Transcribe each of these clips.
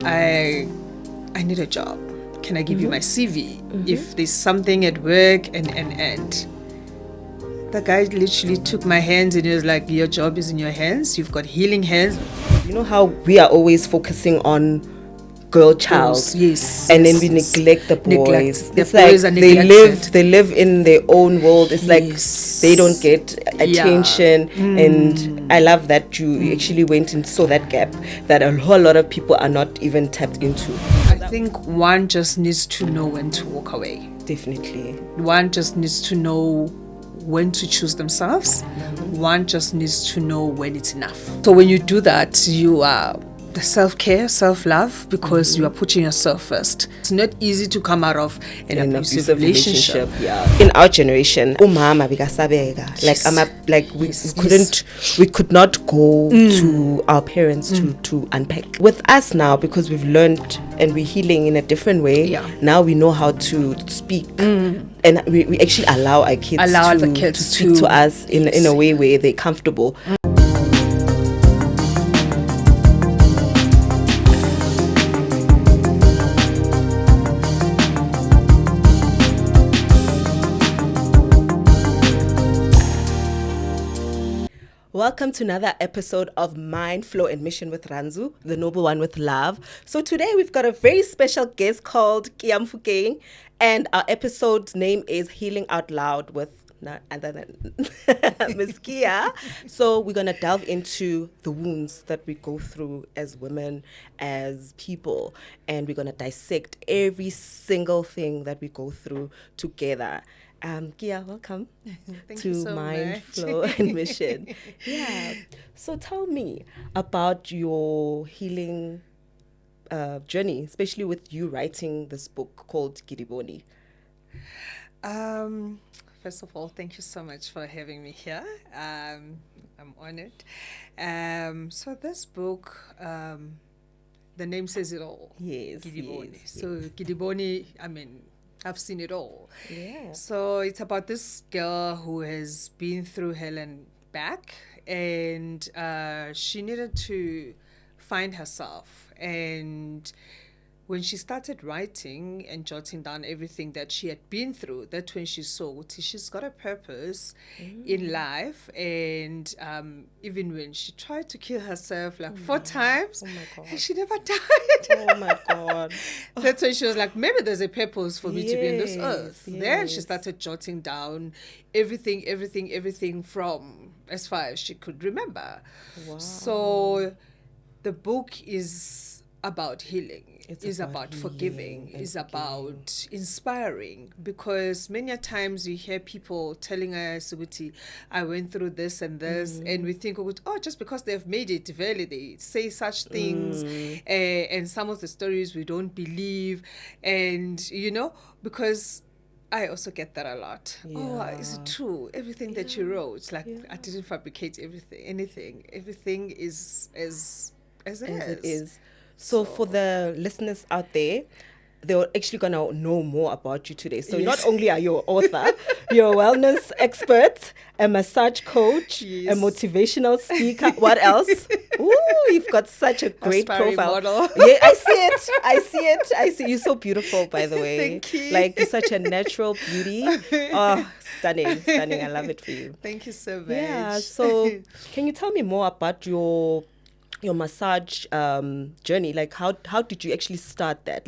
I need a job. Can I give you my CV? If there's something at work and the guy literally took my hands and he was like, your job is in your hands. You've got healing hands. You know how we are always focusing on girl child, yes, and yes, then we yes. neglect the boys. The It's boys like are they live in their own world. It's like they don't get attention. And I love that you actually went and saw that gap that a whole lot of people are not even tapped into. I think one just needs to know when to walk away. Definitely. One just needs to know when to choose themselves. One just needs to know when it's enough. So when you do that, you are the self-care, self-love, because you are putting yourself first. It's not easy to come out of an abusive relationship. Yeah. In our generation, umama bikasabeka. We could not go to our parents to unpack. With us now, because we've learned and we're healing in a different way, now we know how to speak. And we actually allow our kids to speak to us in a way where they're comfortable. Welcome to another episode of Mind, Flow and Mission with Rhandzu, the noble one with love. So today we've got a very special guest called Keeya Mofokeng, and our episode's name is Healing Out Loud with none other than Miss Keeya. So we're going to delve into the wounds that we go through as women, as people, and we're going to dissect every single thing that we go through together. Keeya, welcome to so Mind, much. Flow and Mission. Yeah. So tell me about your healing journey, especially with you writing this book called Kidibone. First of all, thank you so much for having me here. I'm honored. So this book, the name says it all. Yes. Kidibone. Yes, So Kidibone, I've seen it all. Yeah. So it's about this girl who has been through hell and back, and she needed to find herself. And when she started writing and jotting down everything that she had been through, that's when she saw she's got a purpose in life. And even when she tried to kill herself 4 times, and she never died. Oh my God. That's when she was like, maybe there's a purpose for me to be on this earth. Then she started jotting down everything from as far as she could remember. Wow. So the book is about healing. It's about forgiving. It's about inspiring, because many a times we hear people telling us, I went through this and this, and we think, just because they've made it, they say such things, and some of the stories we don't believe, and because I also get that a lot. Yeah. Is it true? Everything that you wrote, I didn't fabricate anything. Everything is as it is. So for the listeners out there, they're actually going to know more about you today. So not only are you an author, you're a wellness expert, a massage coach, a motivational speaker. What else? Ooh, you've got such a great profile. Model. Yeah, I see it. You're so beautiful, by the way. Thank you. You're such a natural beauty. Oh, stunning. I love it for you. Thank you so much. Yeah, so can you tell me more about your massage journey? How did you actually start that?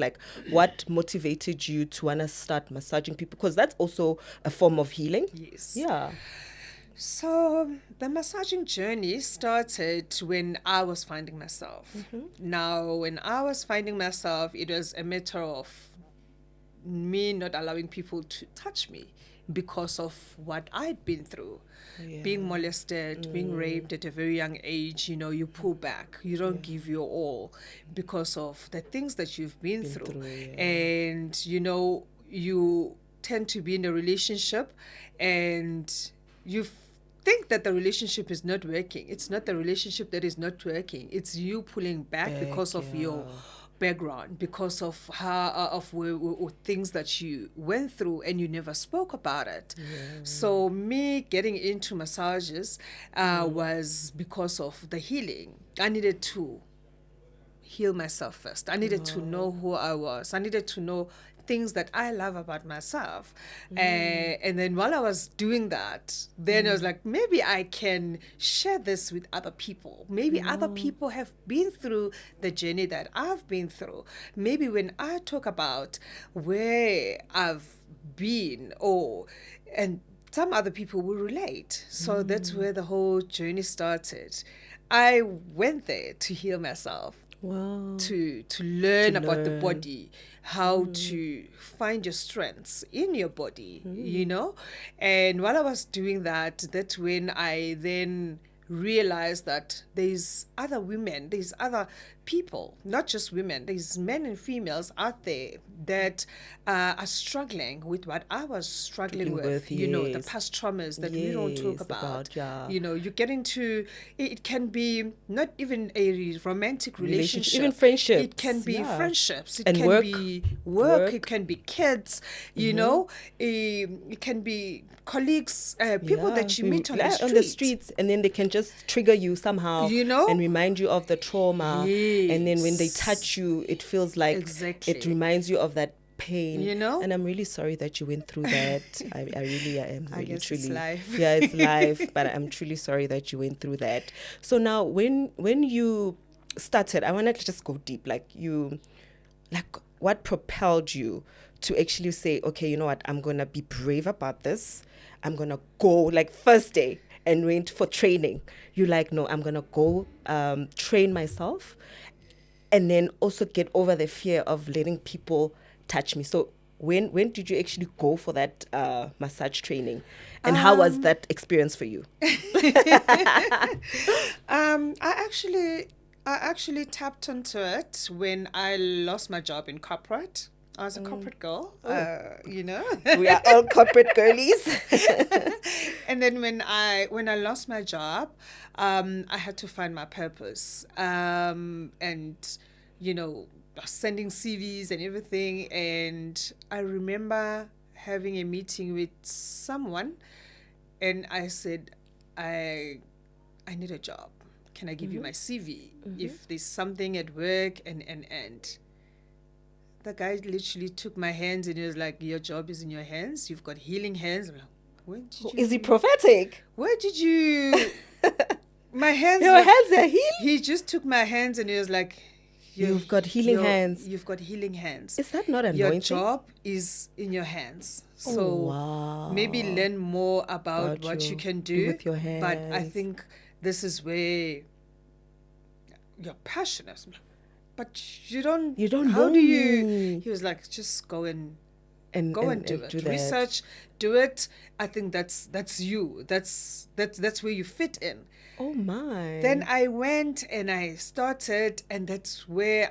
What motivated you to want to start massaging people? Because that's also a form of healing. Yes. Yeah. So the massaging journey started when I was finding myself. Now, when I was finding myself, it was a matter of me not allowing people to touch me because of what I'd been through. Being molested, being raped at a very young age, you pull back. You don't give your all because of the things that you've been through. And, you tend to be in a relationship and you think that the relationship is not working. It's not the relationship that is not working. It's you pulling back because of your background, because of things that you went through and you never spoke about it. So me getting into massages was because of the healing. I needed to heal myself first. I needed to know who I was. I needed to know things that I love about myself. And then while I was doing that, then I was like, maybe I can share this with other people. Maybe other people have been through the journey that I've been through. Maybe when I talk about where I've been, and some other people will relate. So that's where the whole journey started. I went there to heal myself. Wow. To learn about the body, how to find your strengths in your body, you know. And while I was doing that, that's when I then realized that there's other women, there's other people, not just women, there's men and females out there that are struggling with what I was struggling with, you know, the past traumas that we don't talk about. You know, you get into, it can be not even a romantic relationship. Even friendships. It can be friendships. It and can work. be work. It can be kids, you know. It can be colleagues, people that you meet on the streets, and then they can just trigger you somehow, you know, and remind you of the trauma. And then when they touch you, it feels like it reminds you of that pain, you know. And I'm really sorry that you went through that. I really am. I guess truly. It's life. Yeah, it's life. But I'm truly sorry that you went through that. So now, when you started, I want to just go deep. What propelled you to actually say, okay, you know what? I'm gonna be brave about this. I'm gonna go first day and went for training. You're like, no, I'm gonna go train myself, and then also get over the fear of letting people touch me. So when did you actually go for that massage training, and how was that experience for you? I actually tapped into it when I lost my job in corporate. I was a corporate girl, you know. We are all corporate girlies. And then when I lost my job, I had to find my purpose. And, you know, sending CVs and everything. And I remember having a meeting with someone, and I said, I need a job. Can I give you my CV? If there's something at work and the guy literally took my hands and he was like, your job is in your hands. You've got healing hands. I'm like, where did you... Is he prophetic? Where did you... My hands... Your hands are healing? He just took my hands and he was like... You've got healing hands. You've got healing hands. Is that not anointing? Your job is in your hands. So wow. Maybe learn more about what you can do with your hands. But I think this is where you're passionate. But you don't how know. do you... He was like, just go and do it. Research, do it. I think that's you. That's where you fit in. Oh my. Then I went and I started, and that's where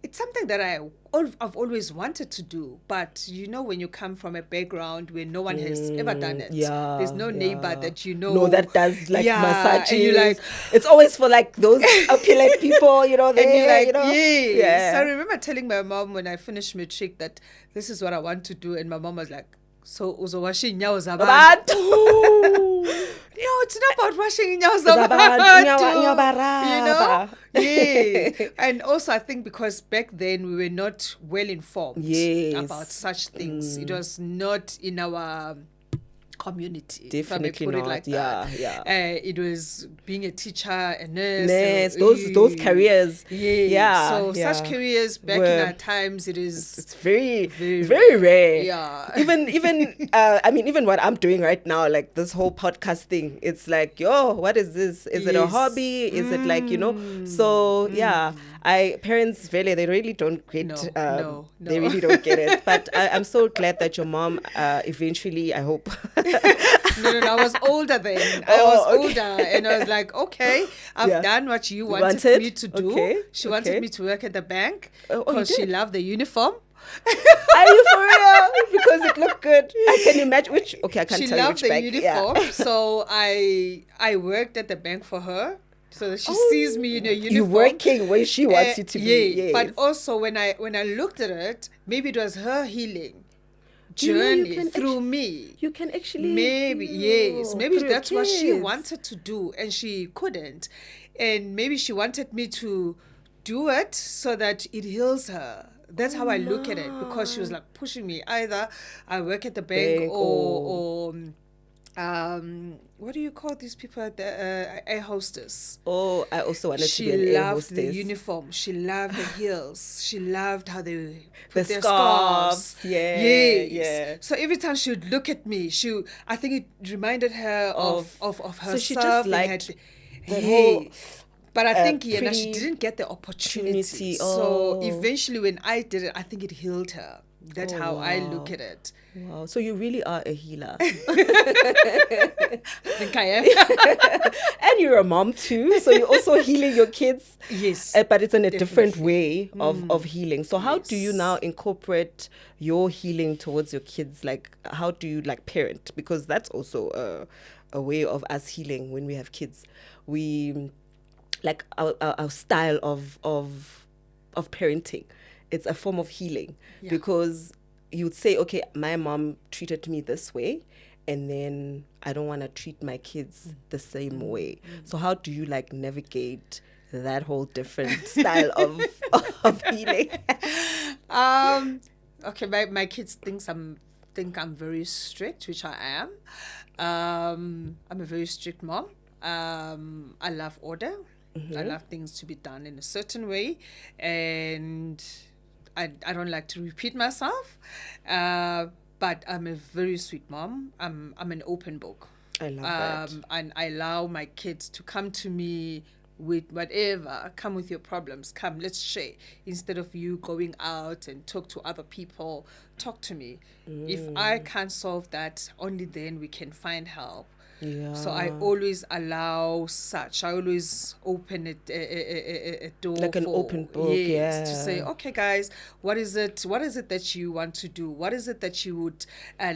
it's something that I've always wanted to do. But you know, when you come from a background where no one has ever done it, there's no neighbor that you know. No, that does massages. And you're like, it's always for those opulent people, you know. And you're like, yes. Yeah. So I remember telling my mom when I finished matric that this is what I want to do, and my mom was like, so uzowashi nyawo zabantu. No, it's not about washing nyawo zabantu. You know? Yeah. And also I think because back then we were not well informed about such things. It was not in our community. Definitely put not. It like yeah. It was being a teacher, a nurse. Those careers. Such careers back in our times, it's very, very, very rare. Yeah. Even what I'm doing right now, like this whole podcast thing, it's like, what is this? Is it a hobby? Is it So parents really, they really don't get no. They really don't get it. But I'm so glad that your mom eventually, I hope. No, I was older then. Older, and I was like, okay, I've done what you wanted me to do. Okay. She wanted me to work at the bank because she loved the uniform. Are you for real? Because it looked good. I can imagine which. Okay, I can't she tell you which bank. She loved the uniform, so I worked at the bank for her. So that she sees me in a uniform. You're working where she wants you to be. Yes. But also when I looked at it, maybe it was her healing journey through me. You can actually maybe that's what she wanted to do and she couldn't, and maybe she wanted me to do it so that it heals her. That's how I look at it, because she was like pushing me. Either I work at the bank or what do you call these people at the air hostess? Oh, I also wanted to be an She air loved hostess. the uniform. She loved the heels. She loved how they The put their scarves. scarves. Yeah, Yes. yeah. So every time she would look at me, I think it reminded her of herself. So she just and liked had- the whole But I think she pretty didn't get the opportunity. opportunity. So Oh. eventually, when I did it, I think it healed her. That's how I look wow. at it. Wow. So you really are a healer. I think I am. And you're a mom too. So you're also healing your kids. Yes. But it's in a different Definitely. way of healing. So how do you now incorporate your healing towards your kids? Like, how do you like parent? Because that's also a way of us healing when we have kids. We like our style of parenting. It's a form of healing because you'd say, okay, my mom treated me this way, and then I don't want to treat my kids the same way. So how do you like navigate that whole different style of healing? Okay, my kids think I'm very strict, which I am. I'm a very strict mom. I love order. I love things to be done in a certain way, and I don't like to repeat myself. But I'm a very sweet mom. I'm an open book. I love that. And I allow my kids to come to me with whatever. Come with your problems. Come, let's share. Instead of you going out and talk to other people, talk to me. If I can't solve that, only then we can find help. Yeah. So I always allow such. I always open a door, Like an open book, to say, okay, guys, what is it that you want to do? What is it that you would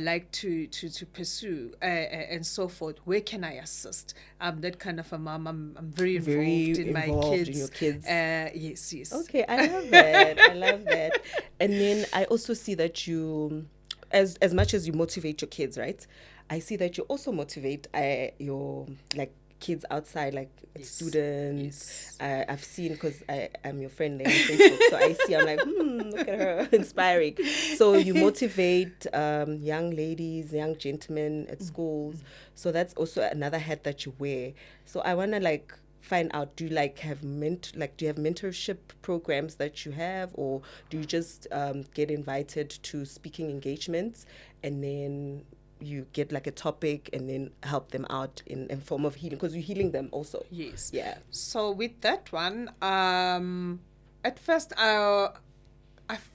like to pursue, and so forth? Where can I assist? I'm that kind of a mom. I'm very involved in my kids. In your kids. Yes. Okay, I love that. I love that. And then I also see that you, as much as you motivate your kids, right? I see that you also motivate your like kids outside, like students. I've seen, because I'm your friend there on Facebook, so I see, I'm like, look at her, inspiring. So you motivate young ladies, young gentlemen at schools. So that's also another hat that you wear. So I want to like find out, do you like have do you have mentorship programs that you have, or do you just get invited to speaking engagements and then you get like a topic and then help them out in form of healing, because you're healing them also? Yes. Yeah. So with that one, at first I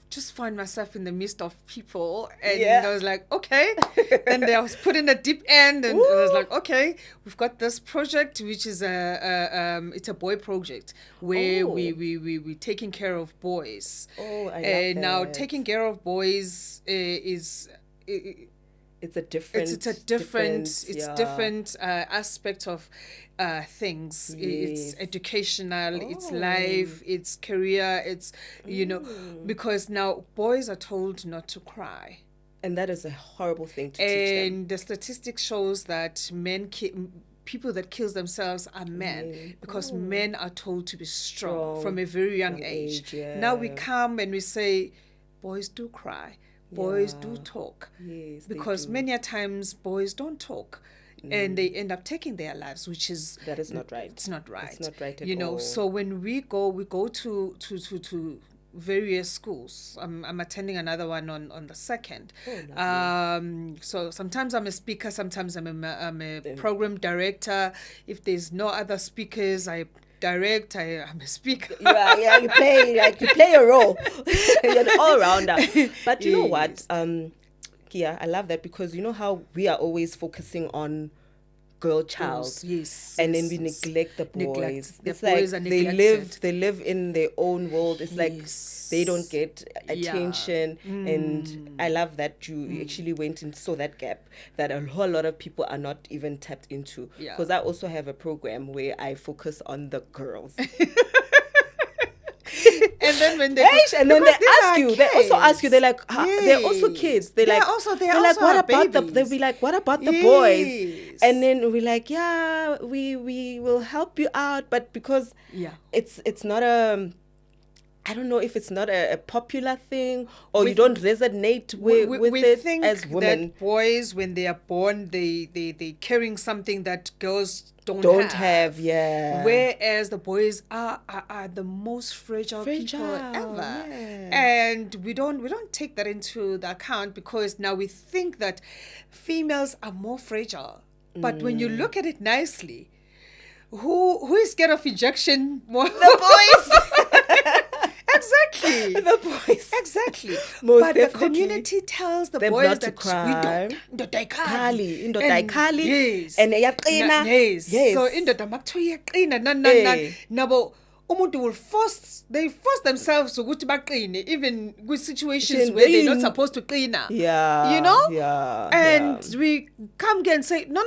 just found myself in the midst of people, and I was like, okay. And I was put in the deep end, and I was like, okay, we've got this project, which is it's a boy project where we taking care of boys. Oh, I love and that. now taking care of boys is. It's a different. Different aspect of things. It's educational. It's life. It's career. It's because now boys are told not to cry, and that is a horrible thing to teach them. And the statistics shows that people that kills themselves are men, because men are told to be strong from a very young age. Now we come and we say, boys do cry. Boys do talk, because many a times boys don't talk, and they end up taking their lives, which is that is not right. It's not right. It's not right at all. So when we go to various schools. I'm attending another one on the 2nd. So sometimes I'm a speaker, sometimes I'm a program director. If there's no other speakers, I direct. I'm a speaker. You play a role. You're an all-rounder. But you know what, Keeya, I love that, because you know how we are always focusing on girl child, and then we neglect the boys. It's like they live in their own world. It's like they don't get attention, and I love that you actually went and saw that gap that a whole lot of people are not even tapped into. Because I also have a program where I focus on the girls. And then when they also ask you, they're like, they're also kids. They're also what about babies. They'll be like, what about the boys? And then we're like, we will help you out, but because it's not I don't know if it's not a popular thing or you We- don't resonate with we it think as women. that boys, when they are born, they carrying something that girls Don't have, yeah. Whereas the boys are the most fragile people Fragile, ever, yeah. and we don't take that into the account because now we think that females are more fragile. But when you look at it nicely, who is scared of injection more? The boys. Exactly. The boys. Exactly. Most but the definitely. community tells the Them boys not to that cry. we don't. Indoda Khali, indoda And- ayikhali, Yes. and iyaqina. Yes. Yes. So indoda makuthiwa iyaqina Eh. nabo umuntu will force themselves ukuthi baqine even with situations where they're not supposed to qina. Yeah. You know? Yeah. And yeah. we come here and say, no,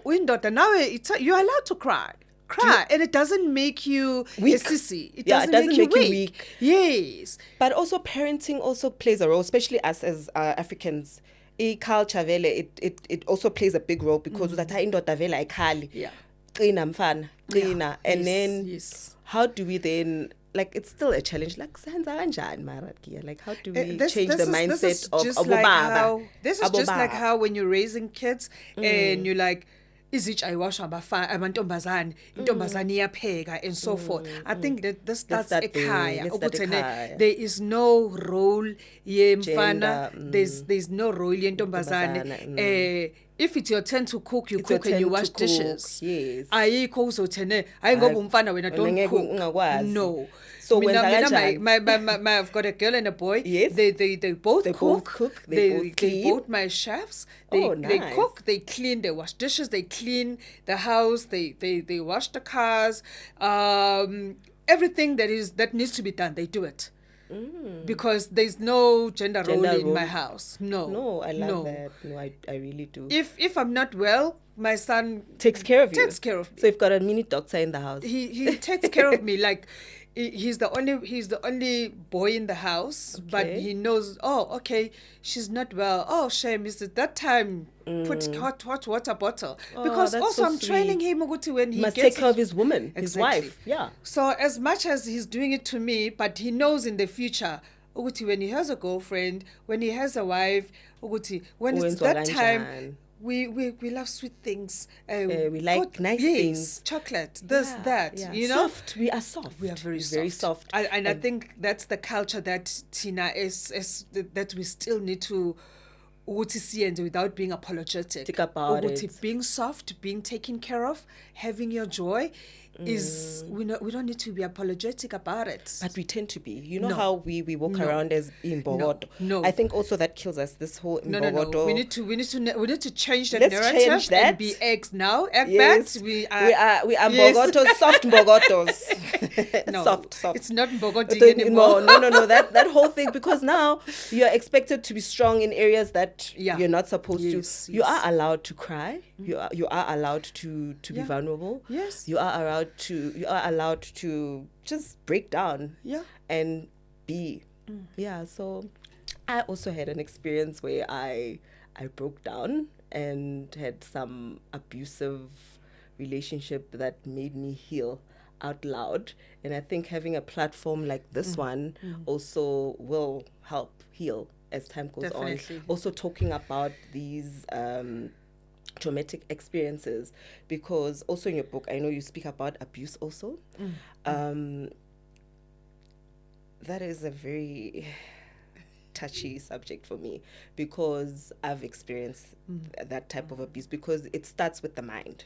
indoda, now you're allowed to cry. And it doesn't make you Weak. a sissy. It Yeah, doesn't, make you weak. Yes. But also parenting also plays a role, especially us as Africans. Culture vele, it also plays a big role because uthatha indoda vele ayikhali. Yeah. Qina mfana, qina. Yeah. And Yes, then yes. how do we then, like, it's still a challenge. Like, senza kanjani mara Keeya? Like, how do we change the mindset of abobaba? This is just like how when you're raising kids and you're like, izitsha ayiwashwa amantombazane, intombazane iyapheka and so forth. I think that this starts ekhaya. There is no role yemfana. There's no role yentombazane. If it's your turn to cook, you cook and you wash dishes. Yes. Ayikho uzothene hayi ngoba umfana wena don't cook. No. So Mina, when I've got a girl and a boy. Yes. They both cook. They both clean. They both my chefs. They Nice. cook, they clean, they wash dishes, they clean the house, they wash the cars. Everything that needs to be done, they do it. Because there's no gender role in my house. No, I love that. No, I really do. If I'm not well, my son takes care of you. Takes care of me. So you've got a mini doctor in the house. He takes care of me. Like he's the only boy in the house, but he knows. Oh, okay, she's not well. Oh, shame. Is it that time? Put hot water bottle because also so I'm training him when he must gets take care of his woman, his wife. Yeah. So as much as he's doing it to me, but he knows in the future. When he has a girlfriend, when he has a wife, when it's that time. We love sweet things. We like nice things. Chocolate, that. Yeah. You know? Soft. We are soft. We are very soft. And I think that's the culture that Tina is that we still need to see and without being apologetic. Think about it. Being soft, being taken care of, having your joy is we don't need to be apologetic about it. But we tend to be. You know how we walk around as in Bogoto. No. I think also that kills us. This whole Bogoto. No. We need to change that Let's narrative change that. And be eggs now. Egg yes. bats. We are Bogotos, soft Bogotos. No, soft. It's not Bogoting anymore. No. That whole thing, because now you're expected to be strong in areas that you're not supposed to. Yes. You are allowed to cry. You are allowed to be vulnerable. Yes. You are allowed to just break down. Yeah. And be. Yeah. So I also had an experience where I broke down and had some abusive relationship that made me heal out loud. And I think having a platform like this one also will help heal as time goes on. Also talking about these traumatic experiences, because also in your book I know you speak about abuse also. That is a very touchy subject for me, because I've experienced that type of abuse, because it starts with the mind.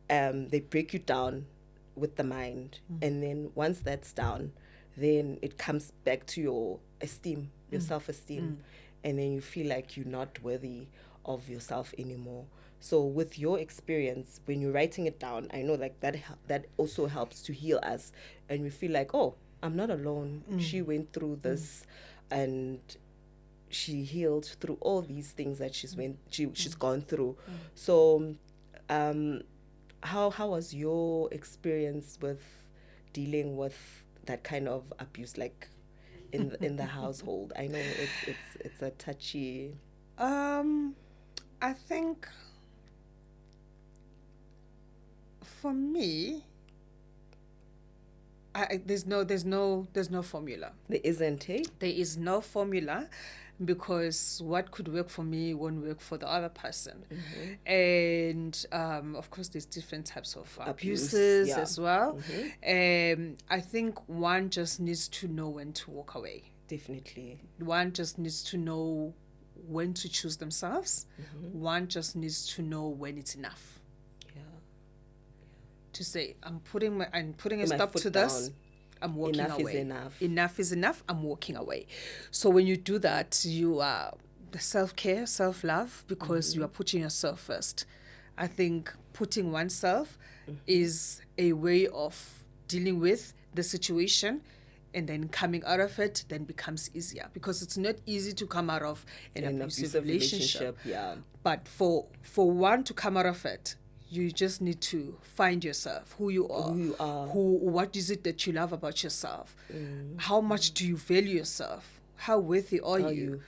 They break you down with the mind, and then once that's down, then it comes back to your esteem, your self-esteem, and then you feel like you're not worthy of yourself anymore. So with your experience, when you're writing it down, I know like that also helps to heal us, and we feel like, oh, I'm not alone. She went through this, and she healed through all these things that she's gone through. So how was your experience with dealing with that kind of abuse, like in the household? I know it's a touchy. I think for me, there's no formula. There isn't, hey? There is no formula, because what could work for me won't work for the other person. And of course, there's different types of abuses as well. I think one just needs to know when to walk away. Definitely. One just needs to know when to choose themselves. One just needs to know when it's enough. To say, I'm putting a stop to this. I'm walking away. Enough is enough. Enough is enough. I'm walking away. So when you do that, you are the self-care, self-love, because you are putting yourself first. I think putting oneself is a way of dealing with the situation, and then coming out of it then becomes easier, because it's not easy to come out of an abusive relationship. But for one to come out of it, you just need to find yourself, who you are. What is it that you love about yourself? How much do you value yourself? How worthy are you?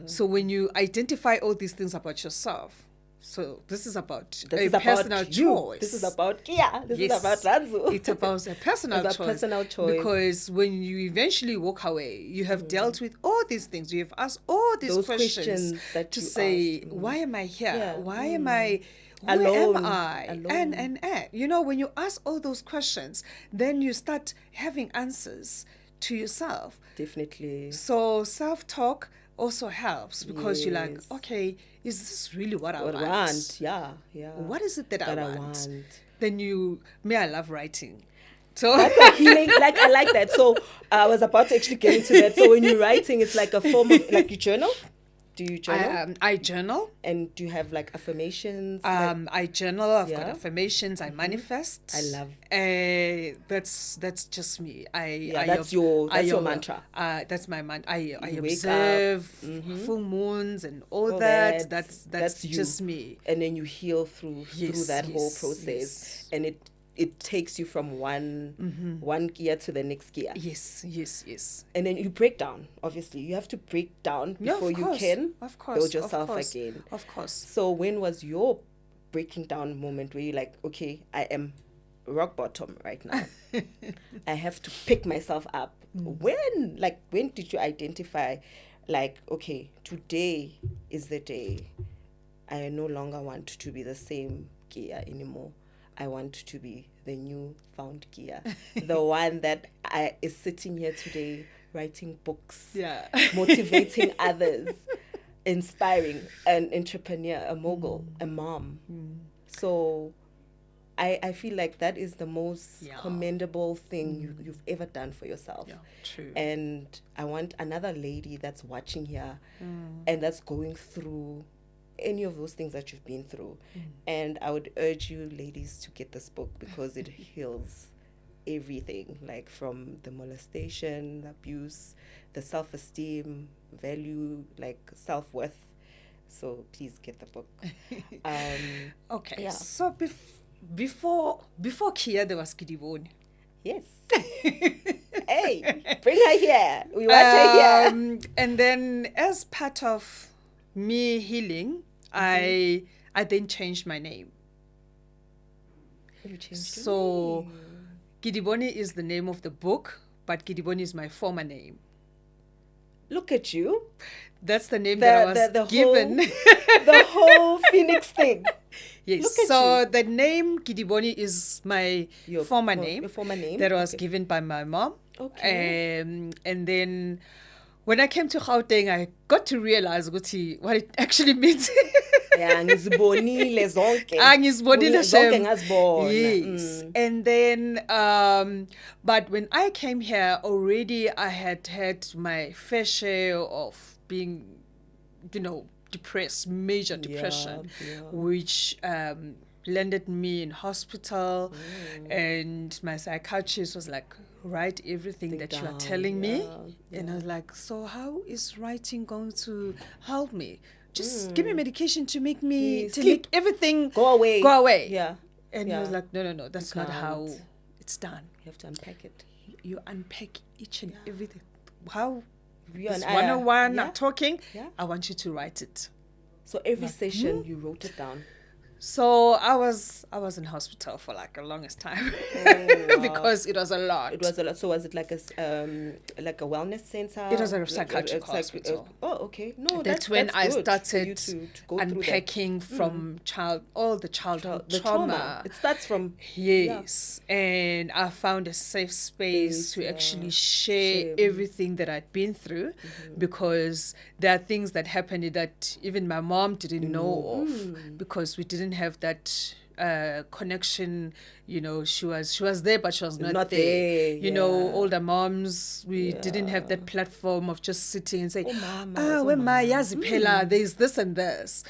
So when you identify all these things about yourself, so this is about a personal choice. This is about Keeya. This is about Rhandzu. It's about a personal choice. Because when you eventually walk away, you have dealt with all these things. You have asked all these questions that to you say, asked. why am I here? Why am I... Alone. Who am I? Alone. And you know, when you ask all those questions, then you start having answers to yourself. Definitely. So self-talk also helps, because you're like, okay, is this really what I want? Yeah. What is it that I want? Then I love writing. So that's a healing. Like, I like that. So I was about to actually get into that. So when you're writing, it's like a form of, like, you journal. Do you journal? I journal. And do you have like affirmations? I journal. I've got affirmations. I manifest. I love. That's just me. That's your mantra. That's my mantra. I observe full moons and all that. That's just me. And then you heal through that whole process, and it takes you from one Keeya to the next Keeya. Yes. And then you break down. Obviously, you have to break down before you can build yourself again. Of course. So when was your breaking down moment where you're like, okay, I am rock bottom right now. I have to pick myself up. When did you identify, like, okay, today is the day. I no longer want to be the same Keeya anymore. I want to be the new found Keeya, the one that is sitting here today writing books, motivating others, inspiring, an entrepreneur, a mogul, a mom. So I feel like that is the most commendable thing you've ever done for yourself. Yeah, true. And I want another lady that's watching here and that's going through any of those things that you've been through. And I would urge you ladies to get this book, because it heals everything, like from the molestation, the abuse, the self-esteem, value, like self-worth. So please get the book. Okay. So before Keeya, there was Kidibone. Yes. Hey, bring her here. We want her here. And then as part of me healing, I then changed my name. You changed your name. Kidibone is the name of the book, but Kidibone is my former name. Look at you. That's the name that I was given. The whole Phoenix thing. Yes. So the name Kidibone is my former name. Your former name that was given by my mom. Okay. And then when I came to Gauteng, I got to realize what it actually means. Ngizibonile zonke. Ngizibonile zonke ngazibona. Yes. And then, but when I came here, already I had had my fair share of being, depressed, major depression, which landed me in hospital. And my psychiatrist was like, write everything that you are telling me. And I was like, so how is writing going to help me? Just give me medication to make me make everything go away. Yeah. And he was like, no, that's not how it's done. You have to unpack it. You unpack each and everything. How you this 101 talking, I want you to write it. So every session you wrote it down. So I was in hospital for like the longest time Oh, wow. because it was a lot. It was a lot. So was it like a wellness center? It was a psychiatric hospital. Oh, okay. No, That's when I good for started you to go unpacking from all the childhood the trauma. It starts from Yes, and I found a safe space to actually share everything that I'd been through, because there are things that happened that even my mom didn't know of, because we didn't have that connection. You know, she was there, but she was not there. You know, older moms, we didn't have that platform of just sitting and saying, when my yazi phela, there's this and this.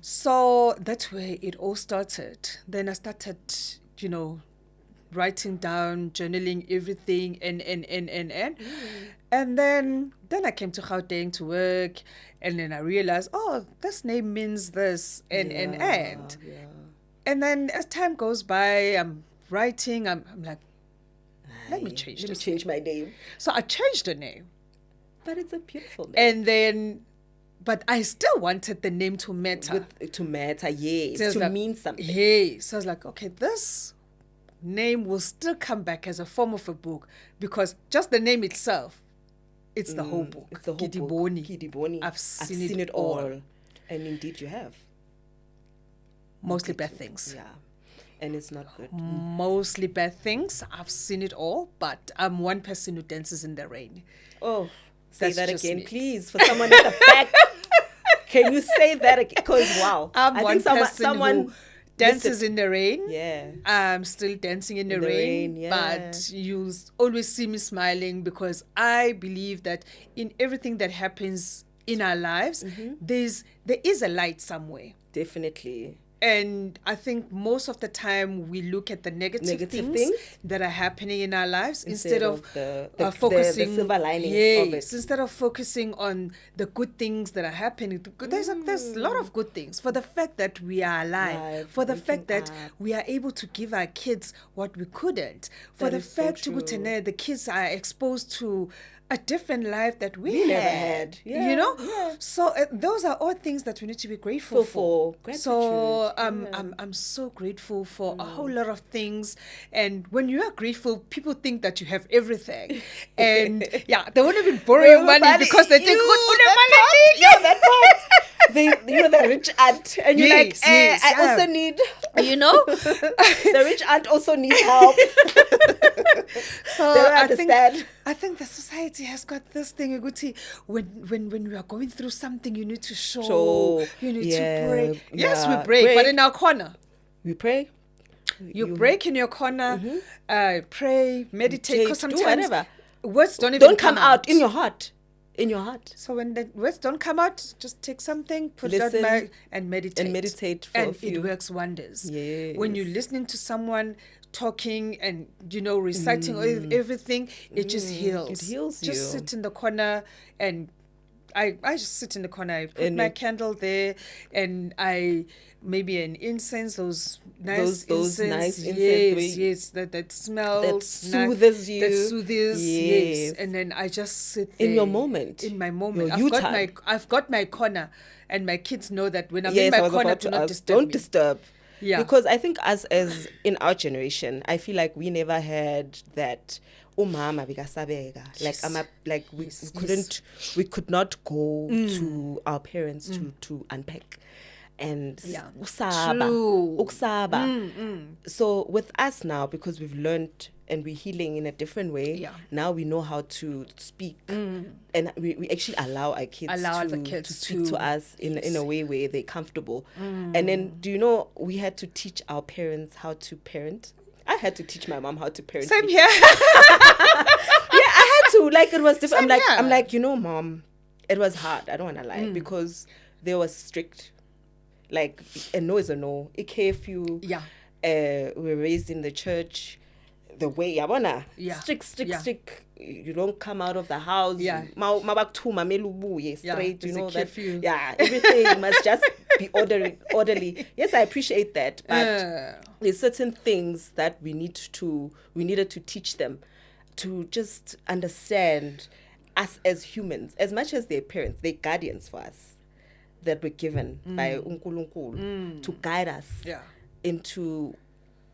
So that's where it all started. Then I started, you know, writing down, journaling everything, and then I came to Gauteng to work, and then I realized, oh, this name means this, and and then as time goes by, I'm writing, I'm like, let me change my name. So I changed the name, but it's a beautiful name. And then, but I still wanted the name to matter. To mean something. Yes. So I was like, okay, this name will still come back as a form of a book, because just the name itself, it's the whole book. It's the whole Kidibone. book. Kidibone. I've seen it all. And indeed you have. Mostly bad things. Yeah. And it's not good. Mostly bad things. I've seen it all, but I'm one person who dances in the rain. Oh, say that again, please, for someone at the back. Can you say that again? Because, wow. I think someone who dances in the rain. Yeah. I'm still dancing in the rain. But you always see me smiling, because I believe that in everything that happens in our lives, there is a light somewhere. Definitely. And I think most of the time we look at the negative things that are happening in our lives instead of focusing the silver lining of it. Instead of focusing on the good things that are happening. There's a lot of good things, for the fact that we are alive, for the fact that we are able to give our kids what we couldn't, for the fact that the kids are exposed to a different life that we never had. You know? Yeah. So those are all things that we need to be grateful for. So I'm so grateful for a whole lot of things. And when you are grateful, people think that you have everything. And they won't even borrow your money because they think, that part. You're the rich aunt, and you're I also need, the rich aunt also needs help. So I think the society has got this thing, Guti, when we are going through something, you need to show. You need to pray. Yes, we break, but in our corner. We pray. You break in your corner, pray, meditate, because sometimes words don't come out in your heart. In your heart. So when the words don't come out, just take something, put it out and meditate. And meditate for a few. It works wonders. Yes. When you're listening to someone talking and, reciting everything, it just heals. It heals you. Just sit in the corner, and I just sit in the corner. I put my candle there, and maybe an incense, those nice incense. Yes, that smells. That soothes you. That soothes, yes. And then I just sit there. In your moment. In my moment. I've got my corner, and my kids know that when I'm in my corner, don't disturb. Yeah. Because I think as in our generation, I feel like we never had that. Mama bikasabeka. We could not go to our parents to unpack. And ukusaba. So with us now, because we've learned and we're healing in a different way, now we know how to speak, and we actually allow our kids to speak to us in a way where they're comfortable. And then, we had to teach our parents how to parent. I had to teach my mom how to parent. Same here. I had to. It was different. I'm like, Mom, it was hard. I don't want to lie, because they were strict. Like, a no is a no. It curfew. Yeah. We're raised in the church. The way strict. You don't come out of the house. Yeah. Straight. That. Yeah. Everything must just be orderly. Yes, I appreciate that, but there's certain things that we needed to teach them to just understand us as humans, as much as they're parents, they're guardians for us. that we're given by uNkulunkulu to guide us into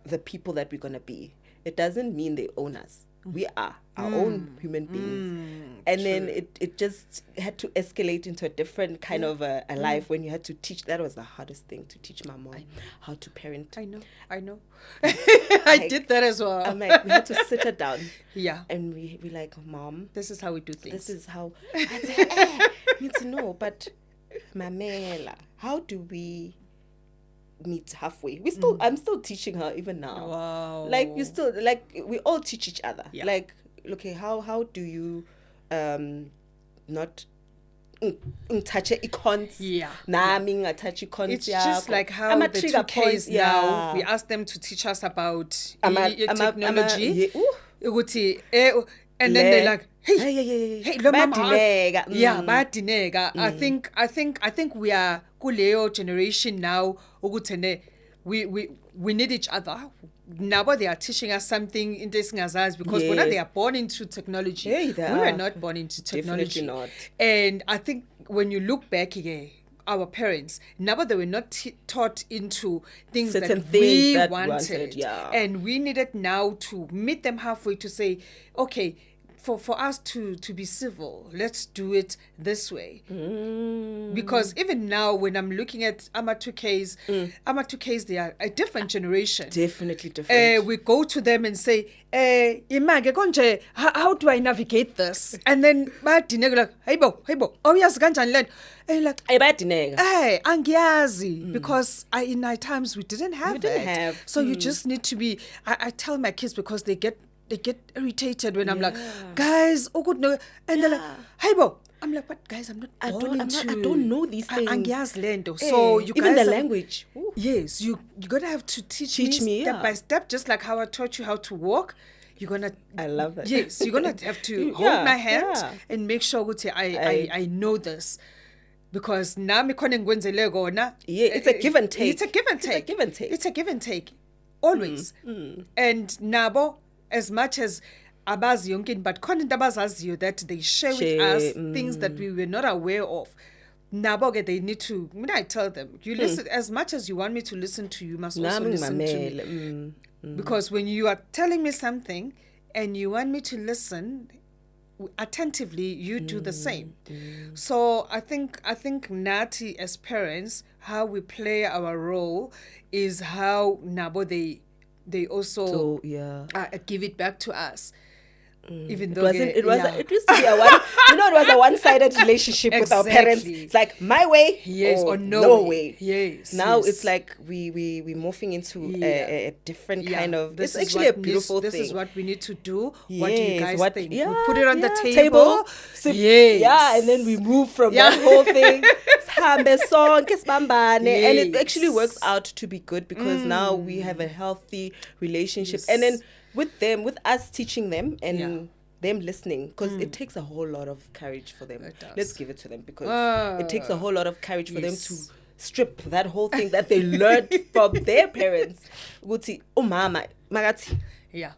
the people that we're going to be. It doesn't mean they own us. We are our own human beings. And then it just had to escalate into a different kind of a life when you had to teach. That was the hardest thing, to teach my mom how to parent. I know. I did that as well. I'm like, we had to sit her down. Yeah. And we like, Mom, this is how we do things. This is how. I said, need to know. But, Mamela, how do we meet halfway? I'm still teaching her even now. Wow. Like, we all teach each other. Yeah. Like, okay, how do you not touch icons? Yeah. Touch icons. It's just like how the 2Ks now, we ask them to teach us about technology. And then they're like, hey, lo mama. Yeah, badinega. I think we are kuleo generation now. We need each other. Now they are teaching us something interesting as us, because when they are born into technology, we were not born into technology. Definitely not. And I think when you look back again, our parents, now they were not taught into things that we wanted. And we needed now to meet them halfway to say, okay, for us to be civil, let's do it this way. Because even now, when I'm looking at Ama 2Ks, they are a different generation. Definitely different. We go to them and say, Image konje, how do I navigate this? And then badinega like, hey bo, oh yes, kanjani lento. And like, hey, angiyazi, because in our times we didn't have. So you just need to be. I tell my kids, because they get irritated when I'm like, guys, and they're like, hey bo. I'm like, but guys, I don't know these things. So you even guys the language. Ooh. Yes, you're gonna have to teach me step by step, just like how I taught you how to walk. You're gonna. I love it. Yes, you're gonna have to hold my hand and make sure I know this. Because now it's a give and take. It's a give and take. Always. And nabo, as much as abazi yonke, but khona into abazaziyo that they share with us things that we were not aware of. Nabo, they need to. I tell them, you listen as much as you want me to listen to you. Must also listen to me. Because when you are telling me something and you want me to listen attentively, you do the same. So I think Nati, as parents, how we play our role is how Nabo they also give it back to us. Even though it used to be it was a one-sided relationship with our parents. It's like my way, or no way. Yes. Now it's like we morphing into a different kind of. It's actually a beautiful thing. This is what we need to do. What do you guys think? We put it on the table. And then we move from that whole thing. And it actually works out to be good, because now we have a healthy relationship. And then with us teaching them and them listening, because it takes a whole lot of courage for them. Let's give it to them, because it takes a whole lot of courage for them to strip that whole thing that they learned from their parents. Oh mama, magati. Yeah.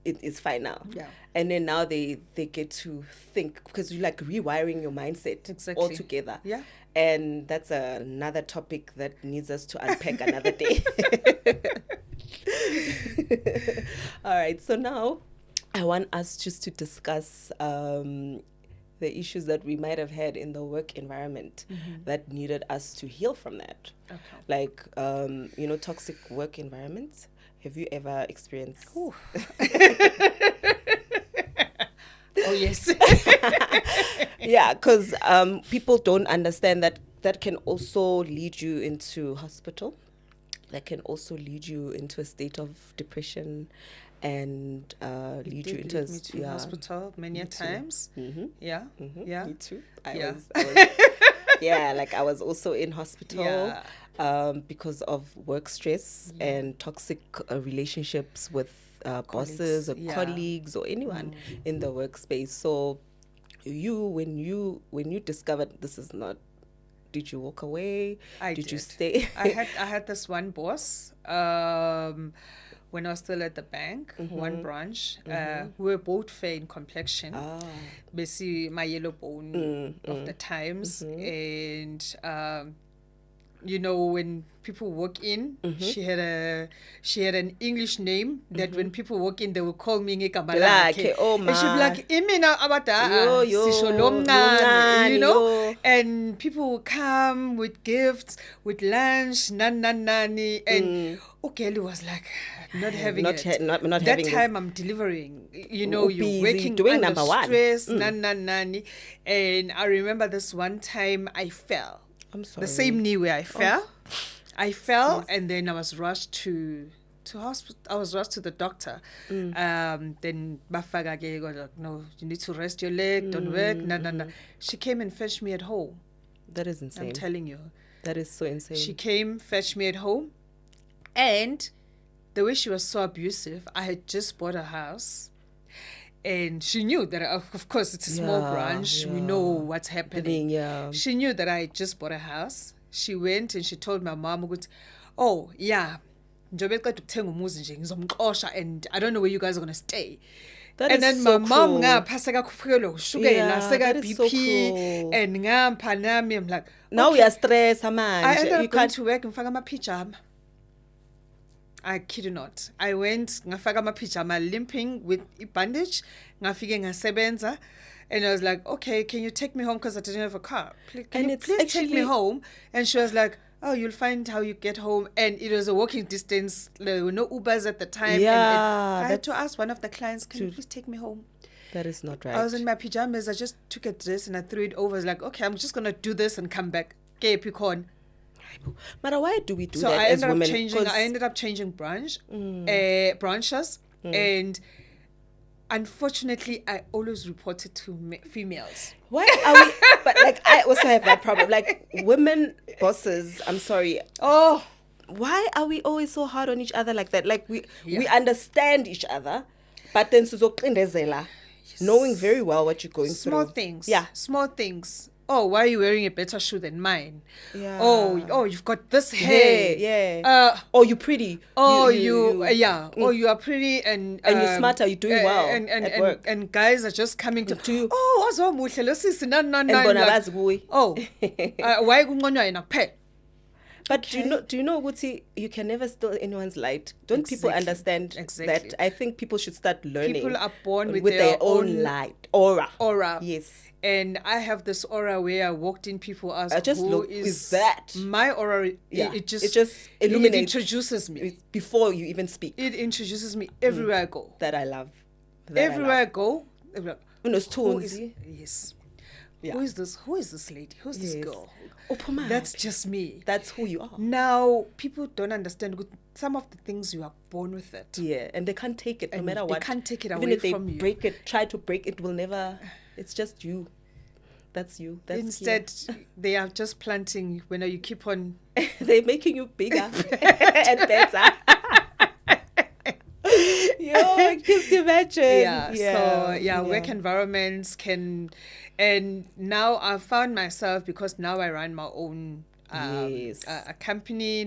It's fine now. Yeah. And then now they get to think, because you're like rewiring your mindset altogether. Yeah. And that's another topic that needs us to unpack another day. All right. So now I want us just to discuss the issues that we might have had in the work environment that needed us to heal from that. Okay. Like, toxic work environments. Have you ever experienced? Oh, yes. Yeah, because people don't understand that can also lead you into hospital. That can also lead you into a state of depression, and lead you into hospital many times. Yeah. Me too. I was also in hospital because of work stress and toxic relationships with bosses or colleagues or anyone in the workspace. So when you discovered this is not, did you walk away? Did you stay? I had this one boss when I was still at the bank, one branch. We were both fair in complexion. Basically, my yellow bone of the times. And, you know, when people walk in, she had an English name that when people walk in, they would call me Ngekabalake. Oh my. And she'd be like, Imina abata, you know? And people would come with gifts, with lunch, nani. And Kelly was like, not having it. Not that having time this. I'm delivering, you know, you're working doing under number one. stress, nani. And I remember this one time I fell. I'm sorry. The same knee where I fell. I fell, and then I was rushed to hospital. I was rushed to the doctor. Then Bafaga was like, no, you need to rest your leg, don't work. No. She came and fetched me at home. That is insane. I'm telling you. That is so insane. She came, fetched me at home. And the way she was so abusive, I had just bought a house. And she knew that, of course, it's a small branch. We know what's happening. She knew that I had just bought a house. She went and she told my mom, oh, yeah, and I don't know where you guys are going to stay. That and is then so my mom, cruel. sugar, BP, so cruel. and I'm like, now okay. we are stressed, man. I ended up going to work and faka my pajama. I kid you not. I went, ngafaka my pajama, limping with a bandage, ngafike ngasebenza, and I was like, okay, can you take me home because I didn't have a car? Can you please take me home? And she was like, oh, you'll find how you get home. And it was a walking distance. There were no Ubers at the time. Yeah, and I had to ask one of the clients, can you please take me home? That is not right. I was in my pajamas. I just took a dress and I threw it over. I was like, okay, I'm just going to do this and come back. Okay, Picon. But why do we do so that I as ended women? I ended up changing branches. And unfortunately, I always reported to females. Why are we? But like, I also have that problem. Like, women bosses, I'm sorry. Oh, why are we always so hard on each other like that? Like, we understand each other, but then knowing very well what you're going small through. Things. Yeah. Small things. Oh, why are you wearing a better shoe than mine? Yeah. Oh, you've got this hair. Yeah. Oh, you're pretty. Oh, you Oh, you are pretty and you're smart. Are you doing well at work? And guys are just coming to you. Oh, what's wrong with you? No. Oh, why kunconywa yena kuphela? But do you know, Guti, you can never steal anyone's light. Don't people understand that? I think people should start learning. People are born with their own light. Aura. Yes. And I have this aura where I walked in, people ask, I just who is that? My aura, it just illuminates. It introduces me. Before you even speak. It introduces me everywhere I go. That I love. Everywhere I go. Yes. Yeah. Who is this lady? Who's this girl? That's just me. That's who you are. Now, people don't understand some of the things you are born with it. Yeah, and they can't take it no matter what. They can't take it away from you. Even if they break it, try to break it, will never. It's just you. That's you. That's Instead, they are just planting. When you keep on, they're making you bigger and better. Yo, just imagine. Work environments can, and now I've found myself, because now I run my own a company.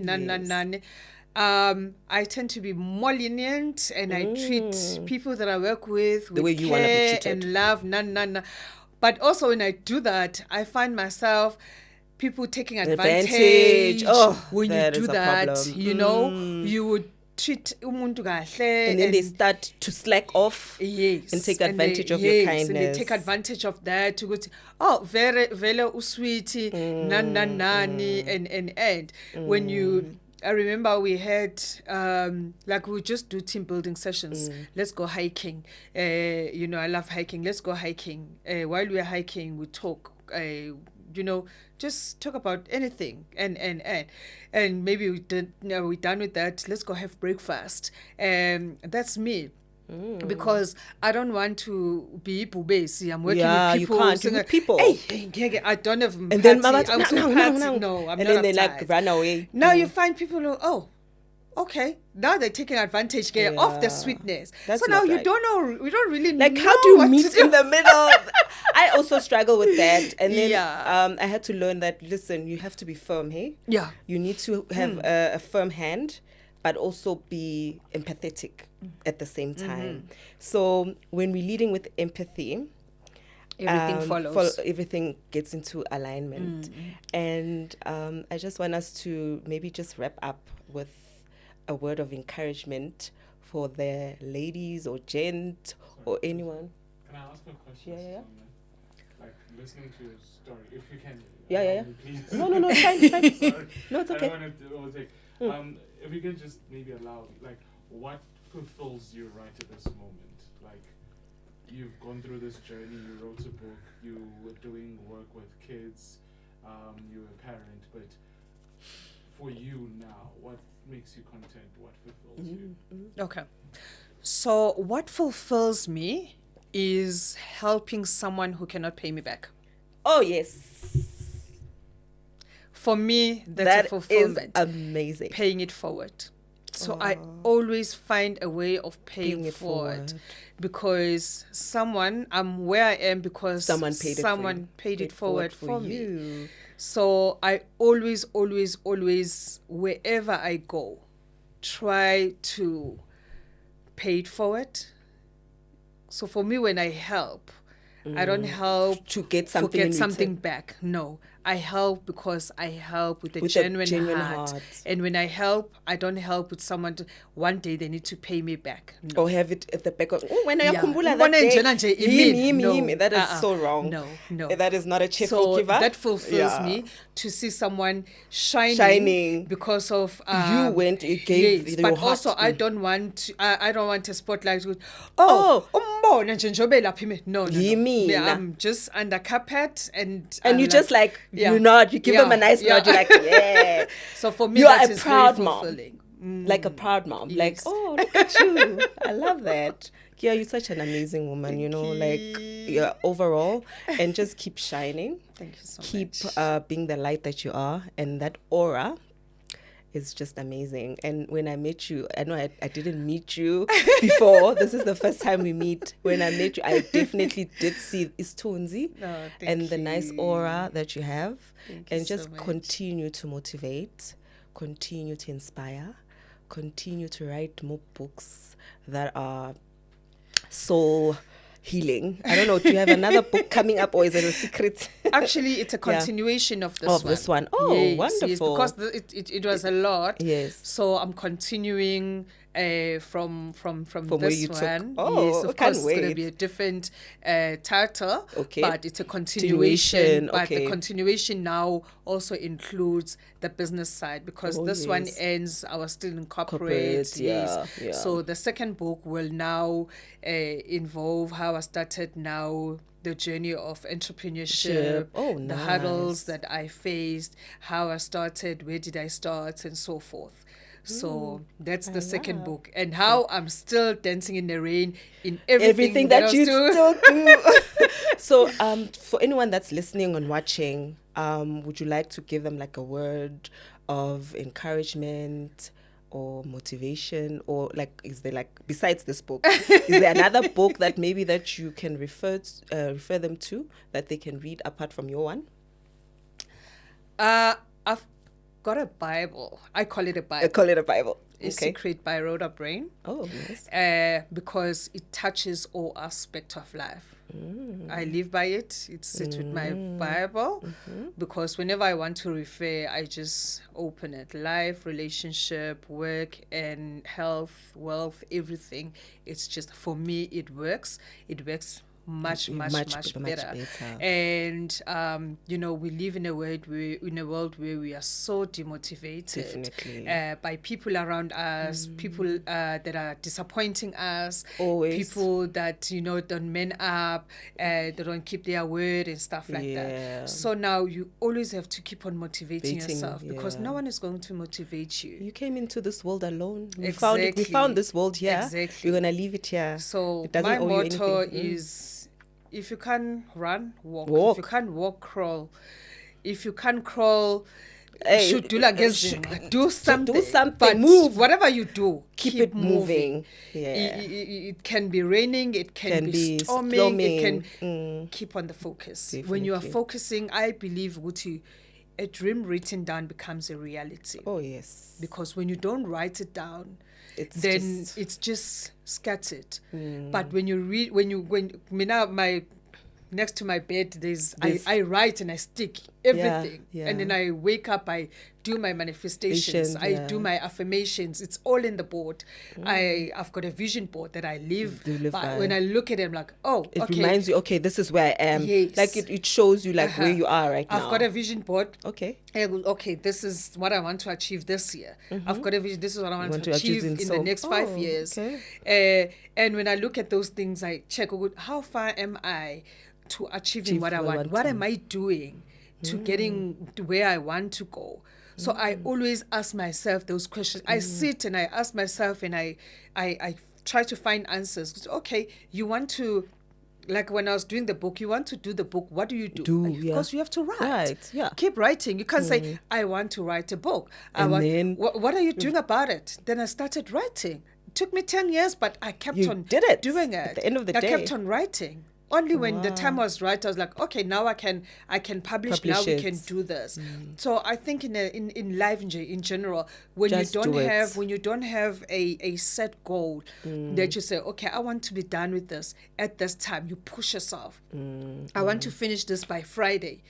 I tend to be more lenient, and I treat people that I work with the way you want to be treated and love. But also when I do that, I find myself people taking advantage. When you do that, you know, you would treat umuntu kahle, and then they start to slack off. Yes, and take advantage of your kindness. And they take advantage of that to go to, vele usweetie, nani, and when you. I remember we had, we just do team building sessions. Let's go hiking. I love hiking. Let's go hiking. While we're hiking, we talk, just talk about anything. And maybe we're done with that. Let's go have breakfast. That's me. Because I don't want to be bubesi. I'm working with people. You can't. With people. Hey, I don't have empathy. And then no, I'm and not then they like run away. Now you find people who, okay, now they're taking advantage of the sweetness. That's so now you don't know. We don't really like know how do you what meet to do. in the middle. I also struggle with that, and then I had to learn that. Listen, you have to be firm. Hey, yeah, you need to have a firm hand. but also be empathetic at the same time. So when we're leading with empathy, Everything follows. Everything gets into alignment. And I just want us to maybe just wrap up with a word of encouragement for the ladies or gent or anyone. Can I ask a question? Yeah. Like listening to your story, if you can. Yeah. Please. No, it's fine. Sorry. No, it's okay. I don't want to overtake. If you can just maybe allow, like, what fulfills you right at this moment? Like, you've gone through this journey. You wrote a book. You were doing work with kids. You were a parent, but for you now, what makes you content? What fulfills you? Okay. So what fulfills me is helping someone who cannot pay me back. Oh, yes. For me, that's That a fulfillment. is amazing. Paying it forward. So I always find a way of paying it forward. forward. Because I'm where I am because Someone paid it forward for me. you. So I always, wherever I go, try to pay it forward. So for me, when I help, I don't help to get something get in something return. back. No, I help because I help with a With a genuine, genuine heart. heart. And when I help, I don't help with someone one day they need to pay me back. No. Or have it at the back of, when I Yeah. kumbula Ubone that njena day, nje him. No. That is so wrong. No. That is not a cheerful So giver. that fulfills me to see someone shining because of You went, you gave yes, your but heart. also I don't want a spotlight with Oh. umbona nje njobe lapha ime. No. Yimi, Yeah, nah. I'm just under carpet and you just like, yeah. you nod, you give them a nice nod, you're like, yeah. So for me, You that are a is proud very mom. fulfilling. Like a proud mom. Like, Yes. oh, look at you. I love that. Keeya, you're such an amazing woman, like, yeah, overall. And just keep shining. Thank you so Keep much. being the light that you are. And that aura is just amazing. And when I met you, I know I didn't meet you before. This is the first time we meet. When I met you, I definitely did see Istunzi Oh, thank and the nice you. aura that you have. Thank you And just so much. continue to motivate, continue to inspire, continue to write more books that are soul healing. I don't know, do you have another book coming up or is it a secret? Actually, it's a continuation of this one. This one. Oh, yes, wonderful. Yes, because it was a lot. Yes. So I'm continuing from where this you took. one. Oh, yes, I of can't course, it's going wait. to be a different title. Okay. But it's a continuation. But okay. the continuation now also includes the business side because this one ends. I was still in corporate. Yeah. So the second book will now involve how I started now. The journey of entrepreneurship, the hurdles that I faced, how I started, where did I start, and so forth. So that's the second book, and how I'm still dancing in the rain in everything that you still do. So, for anyone that's listening and watching, would you like to give them like a word of encouragement or motivation, or like, is there like, besides this book, is there another book that maybe that you can refer them to that they can read apart from your one? I've got a Bible. I call it a Bible. I call it a Bible. A Secret by Rhoda Brain. Oh, nice. Because it touches all aspects of life. I live by it. It sits with my Bible because whenever I want to refer, I just open it. Life, relationship, work, and health, wealth, everything. It's just, for me, it works. It works much better. And we live in a world where we are so demotivated by people around us, people that are disappointing us, people that don't man up, they don't keep their word and stuff like that. So now you always have to keep on motivating yourself because no one is going to motivate you. You came into this world alone. We Exactly. found this world here. Exactly. We're gonna leave it here. So it doesn't my owe motto you anything. is, if you can't run, walk. If you can't walk, crawl. If you can't crawl, should do something. Do something. But move. Whatever you do, keep it moving. Yeah. It can be raining. It can be storming. It can keep on the focus. Definitely. When you are focusing, I believe, Guti, a dream written down becomes a reality. Oh, yes. Because when you don't write it down, It's then just, it's just scattered. But when you read, my next to my bed, I write and I stick everything. Yeah. And then I wake up, I do my manifestations, I do my affirmations. It's all in the board. I've got a vision board that I live by. When I look at it, I'm like, oh, it okay. reminds you, okay, this is where I am. Yes. Like it shows you like where you are right now. I've got a vision board. Okay. Okay, this is what I want to achieve this year. I've got a vision. This is what I want to achieve in the next 5 years. Okay. And when I look at those things, I check, how far am I to achieving what I want? What am I doing to getting to where I want to go? So I always ask myself those questions. I sit and I ask myself, and I try to find answers. Okay, you want to, like when I was doing the book, you want to do the book. What do you do? Of course, you have to write. Right, yeah. Keep writing. You can't say, I want to write a book. Then what are you doing about it? Then I started writing. It took me 10 years, but I kept on doing it. At the end of the day. I kept on writing. Only when the time was right, I was like, okay, now I can publish. Now we can do this. So I think in life in general, when you don't have a set goal that you say, okay, I want to be done with this at this time, you push yourself. I want to finish this by Friday.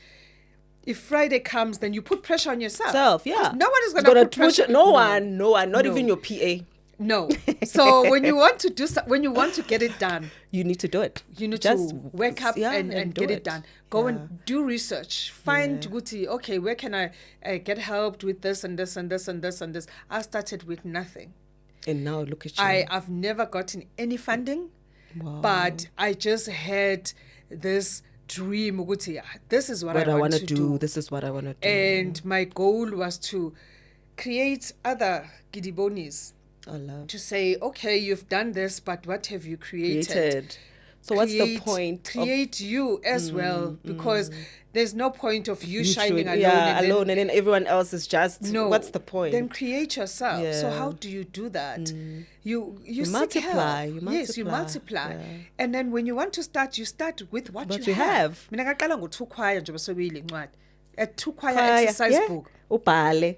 If Friday comes, then you put pressure on yourself. Yeah. No one is going to put pressure. No one, not even your PA. No. So when you want to when you want to get it done, you need to do it. You need to wake up and get it done. Go and do research. Find Guti. Okay, where can I get help with this and this and this and this and this? I started with nothing. And now look at you. I've never gotten any funding, but I just had this dream. Guti, this is what I want to do. This is what I want to do. And my goal was to create other Kidibones. To say, okay, you've done this, but what have you created? So what's the point? Create you as well, because there's no point of you shining alone. And then everyone else is just, what's the point? Then create yourself. Yeah. So how do you do that? You multiply. Yes, you multiply. Yeah. And then when you want to start, you start with what you have. A 2-choir exercise book. By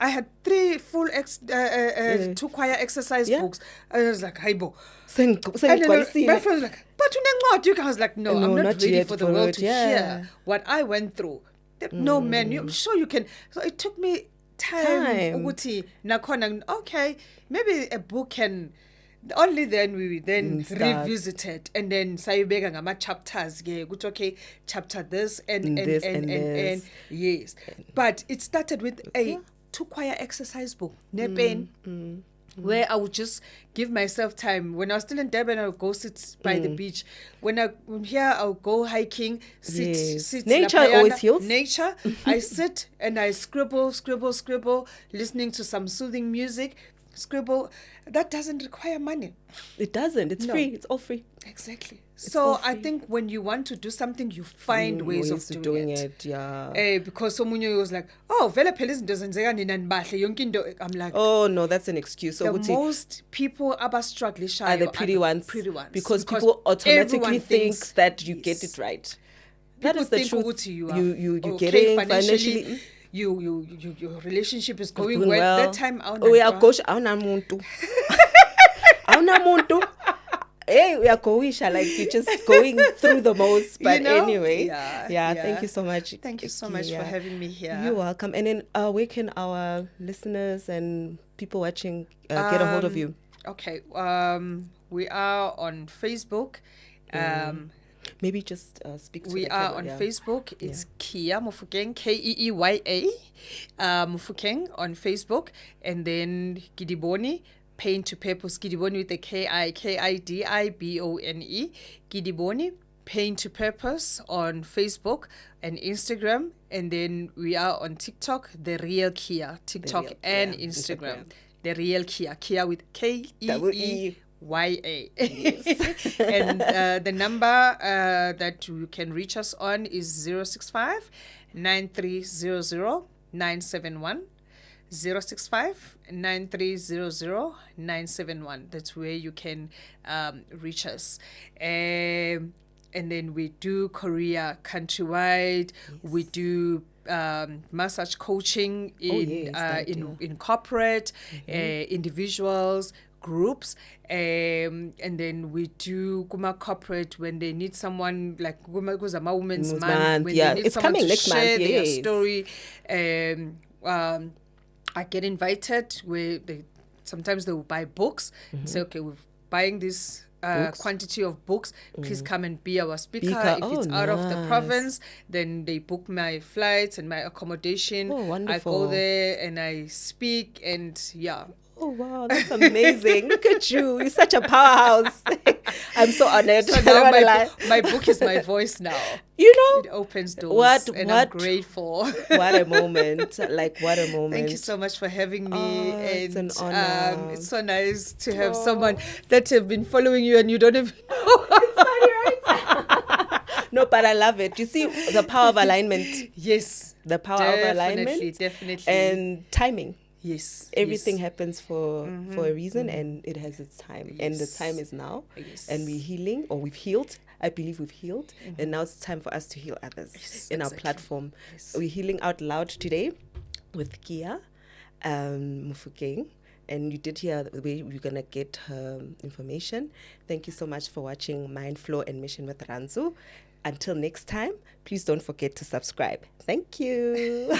I had 3 full 2-choir exercise books. I was like, "Haibo." And then my friend was like, "But you guys like, no, I'm not ready for the world to hear what I went through." No, man, I'm sure you can. So it took me time. Okay, maybe a book can. Only then we revisit it, and then sayibeka ngama chapters okay, chapter this and yes. But it started with a 2-choir exercise book, where I would just give myself time. When I was still in Durban, I would go sit by the beach. When I'm here, I'll go hiking, sit. Nature always heals. Nature. I sit and I scribble, listening to some soothing music. Scribble. That doesn't require money. It doesn't. It's free. It's all free. Exactly. So I think when you want to do something, you find ways of doing it. Yeah. Because someone was like, oh, vele phela izinto zenzeka nina nibahle yonke into. I'm like, oh no, that's an excuse. So the most people struggle are the pretty ones. Because people automatically think that you get it right. That is the truth. You getting financially. Your relationship is going well. That time, gosh, awunamuntu. Hey, we are going, like you're just going through the most. But anyway, yeah. Thank you so much. Thank you so much for having me here. You're welcome. And then, where can our listeners and people watching get a hold of you? Okay, we are on Facebook. Maybe just speak to we are on Facebook. It's Keeya Mofokeng, Keeya Mofokeng on Facebook, and then Kidibone, Paint to Purpose, Kidibone with the Kidibone, Kidibone, Paint to Purpose on Facebook and Instagram, and then we are on TikTok, The Real Keeya, TikTok and Instagram. The Real Keeya, Keeya with Keeya. Yes. And the number that you can reach us on is 065 9300 971. 065 9300 971. That's where you can reach us. And then we do Korea countrywide. We do massage coaching in corporate, individuals, groups, and then we do Kuma corporate when they need someone, like Kuma Zama Women's Month, when they need it's someone coming to next share month, their yes. story. I get invited where sometimes they will buy books and say, okay, we're buying this quantity of books, please come and be our speaker. If it's out of the province, then they book my flights and my accommodation. I go there and I speak, and Oh, wow, that's amazing. Look at you. You're such a powerhouse. I'm so honored. So now my book is my voice now. You know? It opens doors, I'm grateful. What a moment. Like, what a moment. Thank you so much for having me. It's an honor. It's so nice to have someone that have been following you and you don't even know. It's funny, right? No, but I love it. You see the power of alignment. Yes. The power of alignment. Definitely. And timing. Yes. Everything happens for a reason, and it has its time. And the time is now. Yes. And we're healing, or we've healed. I believe we've healed. And now it's time for us to heal others in our platform. Yes. We're healing out loud today with Keeya Mofokeng. And you did hear the way we're going to get her information. Thank you so much for watching Mind, Flow and Mission with Rhandzu. Until next time, please don't forget to subscribe. Thank you.